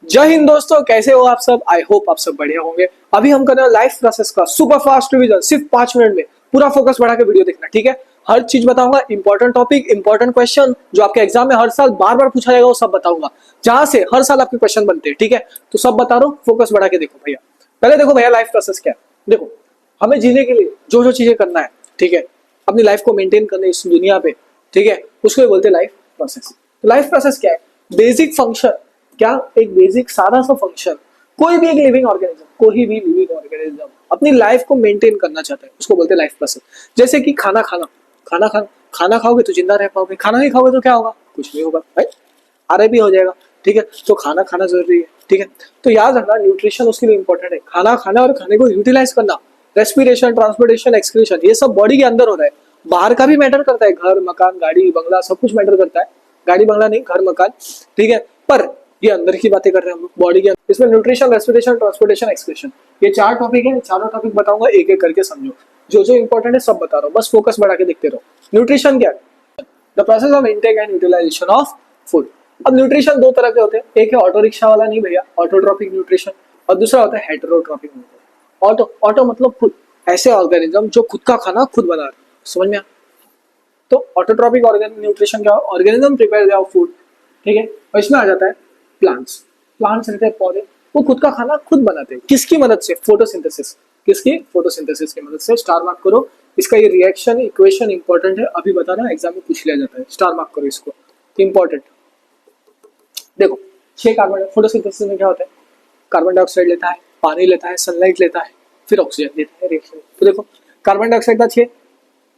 जय हिंद दोस्तों, कैसे हो आप सब। आई होप आप सब बढ़िया होंगे। अभी हम कर रहे हैं लाइफ प्रोसेस का सुपर फास्ट रिवीजन, सिर्फ 5 मिनट में। पूरा फोकस बढ़ा के वीडियो देखना, ठीक है। हर चीज बताऊंगा, इंपॉर्टेंट टॉपिक, इंपॉर्टेंट क्वेश्चन जो आपके एग्जाम में हर साल बार बार पूछा जाएगा, वो सब बताऊंगा। जहां से हर साल आपके क्वेश्चन बनते हैं, ठीक है। तो सब बता रहा हूँ, फोकस बढ़ा के देखो भैया। पहले देखो भैया, लाइफ प्रोसेस क्या है। देखो, हमें जीने के लिए जो जो चीजें करना है, ठीक है, अपनी लाइफ को मेंटेन करने इस दुनिया पे, ठीक है, उसको बोलते हैं लाइफ प्रोसेस। तो लाइफ प्रोसेस क्या है? Basic function. क्या? एक बेसिक सादा सा फंक्शन। कोई भी एक लिविंग ऑर्गेनिज्म, कोई भी लिविंग ऑर्गेनिज्म अपनी लाइफ को मेंटेन करना चाहता है, उसको बोलते हैं लाइफ प्रोसेस। जैसे कि खाना खाना, खाना खाना, खाना खाओगे तो जिंदा रह पाओगे, खाना नहीं खाओगे तो क्या होगा? कुछ नहीं होगा भाई, आरे भी हो जाएगा, ठीक है। तो खाना खाना जरूरी है, ठीक है। तो याद रखना, न्यूट्रिशन उसके लिए इंपॉर्टेंट है। खाना खाना और खाने को यूटिलाइज करना, रेस्पिरेशन, ट्रांसपोर्टेशन, एक्सक्रीशन, ये सब बॉडी के अंदर हो रहा है। बाहर का भी मैटर करता है, घर मकान गाड़ी बंगला सब कुछ मैटर करता है। गाड़ी बंगला नहीं, घर मकान, ठीक है। पर ये अंदर की बातें कर रहे हैं हम लोग, बॉडी के अंदर। इसमें न्यूट्रिशन, रेस्पिरेशन, ट्रांसपोर्टेशन, एक्सक्रीशन, ये 4 टॉपिक है। चारों टॉपिक बताऊंगा, एक एक करके समझो। जो जो इंपॉर्टेंट है सब बता रहा हूँ, बस फोकस बढ़ा के देखते रहो। न्यूट्रिशन क्या है? The process of intake and utilization of food. अब न्यूट्रिशन दो तरह के होते हैं, एक है ऑटो रिक्शा वाला, नहीं भैया, ऑटोट्रॉपिक न्यूट्रिशन, और दूसरा होता है हेटेरोट्रॉपिक न्यूट्रिशन। ऑटो ऑटो मतलब खुद, ऐसे ऑर्गेनिज्म जो खुद का खाना खुद बना रहे, समझ में आ? तो ऑटोट्रॉपिक न्यूट्रिशन क्या? ऑर्गेनिज्म प्रिपेयर देयर फूड, ठीक है। और इसमें आ जाता है प्लांट्स। प्लांट्स रहते हैं पौधे, वो खुद का खाना खुद बनाते हैं। किसकी मदद से? फोटोसिंथेसिस। किसकी? फोटोसिंथेसिस की मदद से। स्टार मार्क करो इसका, ये रिएक्शन इक्वेशन इंपॉर्टेंट है, अभी बताना, एग्जाम में पूछ लिया जाता है। स्टार मार्क करो इसको, इंपॉर्टेंट। देखो, 6 कार्बन, फोटोसिंथेसिस में क्या होता है? कार्बन डाइऑक्साइड लेता है, पानी लेता है, सनलाइट लेता है, फिर ऑक्सीजन लेता है रिएक्शन। तो देखो, कार्बन डाइऑक्साइड था 6,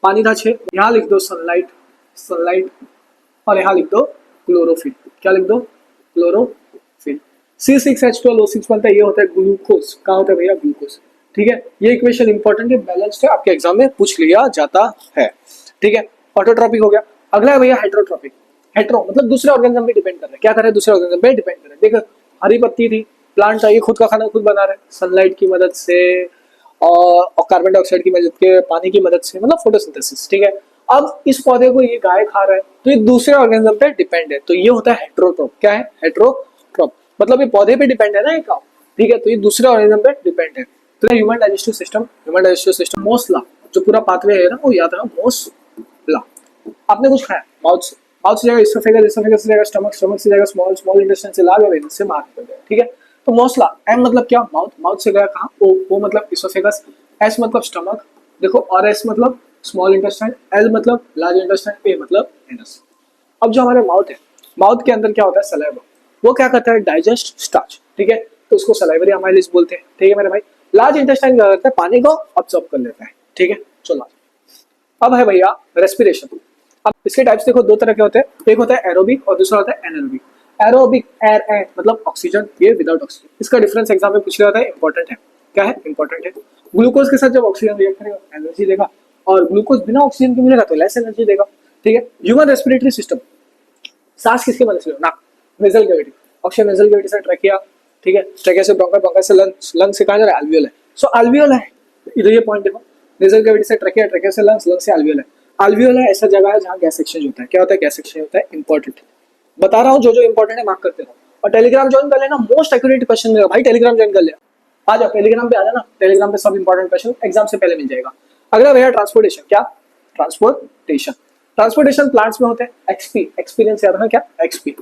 पानी था 6, यहाँ लिख दो सनलाइट, सनलाइट, और यहाँ लिख दो क्लोरोफिल। क्या लिख दो? क्लोरोफिल। C6H12O6 बनता है, ये होता है ग्लूकोज। कहाँ होता है भैया? ग्लूकोज, ठीक है। ये इक्वेशन इंपॉर्टेंट है, बैलेंस्ड है, आपके एग्जाम में पूछ लिया जाता है, ठीक है। ऑटोट्रॉपिक हो गया। अगला है भैया हेटेरोट्रॉपिक। हेटेरो मतलब दूसरे ऑर्गेनिज्म पे डिपेंड कर रहा है। क्या कर रहे हैं? दूसरे ऑर्गेनिज्म पे डिपेंड कर रहे हैं। देखो, हरी पत्ती थी, प्लांट था, ये खुद का खाना खुद बना रहा है सनलाइट की मदद से और कार्बन डाइऑक्साइड की मदद के, पानी की मदद से, मतलब फोटोसिंथेसिस, ठीक है। अब इस पौधे को ये गाय खा रहा है, तो ये दूसरे ऑर्गेनिज्म पे डिपेंड है, तो ये होता है हेटेरोट्रॉप। क्या है? हेटेरोट्रॉप मतलब ये पौधे पे डिपेंड है ना, एक, ठीक है। तो ये दूसरे ऑर्गेनिज्म पे डिपेंड है। तो human digestive system, human digestive system, मोस्ला, जो पूरा पाथवे है ना, वो याद रखो, मोस्ला। आपने कुछ खाया माउथ से, माउथ से जाएगा इसोफेगस, इसोफेगस से जाएगा स्टमक, स्टमक से जाएगा स्मॉल, स्मॉल इंटेस्टाइन से लार्ज, और वेनस से बाहर निकल जाएगा, ठीक है। तो मोस्ला, एम मतलब क्या? माउथ, माउथ से गया कहाँ? ओ मतलब इसोफेगस, एस मतलब स्टमक, देखो, और एस मतलब स्मॉल इंटेस्टाइन, एल मतलब लार्ज इंटेस्टाइन, ए मतलब एनस। अब जो हमारे माउथ है, माउथ के अंदर क्या होता है? सलाइवा। वो क्या करता है? डाइजेस्ट स्टार्च, ठीक है। तो उसको सलाइवरी अमाइलेज बोलते हैं, ठीक है मेरे भाई। लार्ज इंटेस्टाइन क्या करता है? पानी को अब्सॉर्ब कर लेता है, ठीक है। चलो, अब है भैया रेस्पिरेशन। अब इसके टाइप्स देखो, दो तरह के होते हैं, एक होता है एरोबिक और दूसरा होता है एनारोबिक। एरोबिक, एयर एयर मतलब ऑक्सीजन, ये विदाउट ऑक्सीजन। इसका डिफरेंस एग्जाम में पूछ लिया जाता है, इंपॉर्टेंट है। क्या है? इंपॉर्टेंट है। ग्लूकोज के साथ जब ऑक्सीजन रिएक्ट करेगा एनर्जी देगा, और ग्लूकोज बिना ऑक्सीजन के मिलेगा तो लेस एनर्जी देगा, ठीक है। ह्यूमन रेस्पिरेटरी सिस्टम, सांस किसके मदद से? नाक, nasal cavity, oxygen nasal cavity से ट्रैकिया, ठीक है। ट्रैकिया से ब्रोंकाई, ब्रोंकाई से लंग्स, लंग्स से कहाँ जा रहा है? एल्वियोल है। सो एल्वियोल है, इधर ये पॉइंट देखो, नेजल कैविटी से ट्रैकिया, ट्रैकिया से लंग्स, लंग्स से एल्वियोल है। एल्वियोल है ऐसा जगह है जहाँ गैस एक्सचेंज होता है। क्या होता है? गैस एक्सचेंज होता है, इंपॉर्टेंट बता रहा हूँ। जो जो इंपॉर्टेंट है मार्क करते रहो, और टेलीग्राम ज्वाइन कर लेना, मोस्ट एक्यूरेट क्वेश्चन मिलेगा भाई। टेलीग्राम ज्वाइन कर लेना, आ जाओ टेलीग्राम पे, आ जाना, टेलीग्राम पे सब इंपॉर्टेंट क्वेश्चन एग्जाम से पहले मिल जाएगा। अगला भैया ट्रांसपोर्टेशन। क्या? ट्रांसपोर्टेशन, ट्रांसपोर्टेशन प्लांट्स में होते हैं। एक्सपी, एक्सपीरियंस याद रखना, क्या? एक्सपी।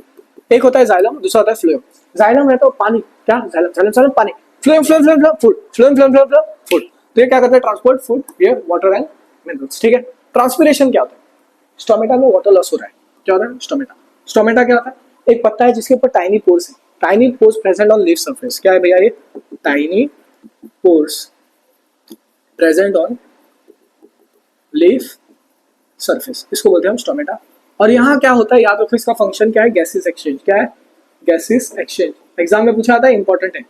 एक होता है जाइलम, दूसरा होता है फ्लोएम। जाइलम रहता है पानी, क्या? जाइलम, जाइलम, जाइलम पानी। Phloem, phloem, phloem, phloem food, phloem, phloem, phloem, phloem food. तो ये क्या करता है? ट्रांसपोर्ट फूड, ये वाटर एंड मिनरल्स, ठीक है। ट्रांसपिरेशन क्या होता है? स्टोमेटा में वाटर लॉस हो रहा है, क्या होता है? स्टोमेटा। स्टोमेटा क्या होता है? एक पत्ता है जिसके ऊपर टाइनी पोर्स है, tiny pores present on leaf surface. क्या है भैया ये? Tiny pores present on leaf surface, इसको बोलते हैं हम स्टोमेटा। और यहाँ क्या होता है? याद रखो, इसका फंक्शन क्या है? Gases exchange. क्या है? Gases exchange. एग्जाम में पूछा था, इंपॉर्टेंट है,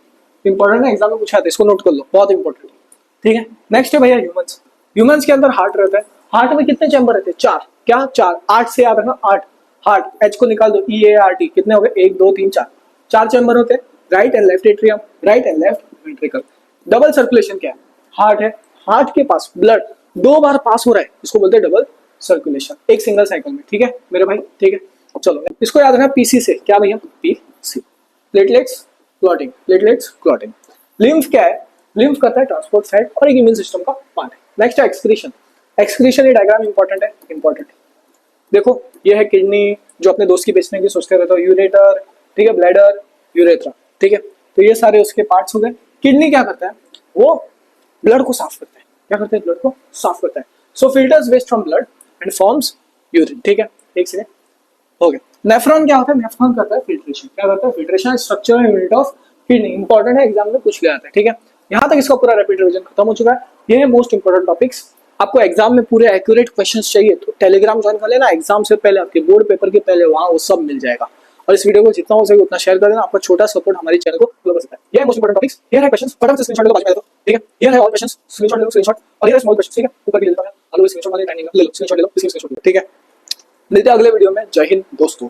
इंपॉर्टेंट है, एग्जाम में पूछा था, इसको नोट कर लो, बहुत इंपॉर्टेंट है, ठीक है। नेक्स्ट है भैया ह्यूमंस। ह्यूमंस के अंदर हार्ट रहता है। हार्ट में कितने चैम्बर रहते हैं? 4। क्या? 4, 8 से याद रखना, 8। हार्ट, एच को निकाल दो, EART, कितने हो गए? 1 2 3 4, 4 चैम्बर होते हैं। Right and left atrium, right and left ventricle. Double circulation क्या है? हार्ट है, हार्ट के पास ब्लड 2 बार पास हो रहा है, इसको बोलते हैं डबल सर्कुलेशन, एक सिंगल साइकिल में, ठीक है मेरे भाई, ठीक है। चलो इसको याद रखना, पीसी से। क्या भैया? PC, platelets, clotting, platelets clotting. Lymph क्या है? लिम्फ करता है ट्रांसपोर्ट फैट और एक इम्यून सिस्टम का पार्ट है। नेक्स्ट है एक्सक्रीशन। एक्सक्रीशन, ये डायग्राम इंपॉर्टेंट है, इंपॉर्टेंट। देखो ये है किडनी, जो अपने दोस्त की बेचने की सोचते रहते हो, यूरेटर, ठीक है, ब्लैडर, यूरेथ्रा, ठीक है। तो ये सारे उसके पार्ट्स हो गए। किडनी क्या करता है? वो ब्लड को साफ करता है। क्या करता है? ब्लड को साफ करता है। So filters waste from blood and forms urine, ठीक है। एक सेकंड, हो गया। नेफ्रॉन क्या होता है? नेफ्रॉन करता है फिल्ट्रेशन। क्या करता है? Filtration. Structure unit of kidney, important है, एग्जाम में पूछ लिया जाता है, ठीक है। यहाँ तक इसका पूरा रैपिड रिवीजन खत्म हो चुका है। ये है मोस्ट इंपोर्टेंट टॉपिक्स। आपको एग्जाम में पूरे एक्यूरेट क्वेश्चंस चाहिए तो टेलीग्राम ज्वाइन कर लेना, एग्जाम से पहले, आपके बोर्ड पेपर के पहले, वहां वो सब मिल जाएगा। और इस वीडियो को जितना हो सके उतना शेयर कर देना। आपका छोटा सपोर्ट हमारी चैनल को फॉलो कर सकता है। ये मोस्ट इंपोर्टेंट टॉपिक्स। हियर है क्वेश्चंस, फटाफट से स्क्रीनशॉट ले लो, बाजू में रखो, ठीक है। हियर है ऑल क्वेश्चंस, स्क्रीनशॉट ले लो, स्क्रीनशॉट। और ये स्मॉल क्वेश्चंस, ठीक है, ऊपर भी ले लेता हूं। हेलो स्क्रीनशॉट वाले टाइमिंग ले लो, स्क्रीनशॉट ले लो, इसकी स्क्रीनशॉट ले लो, ठीक है। मिलते हैं अगले वीडियो में। जय हिंद दोस्तों।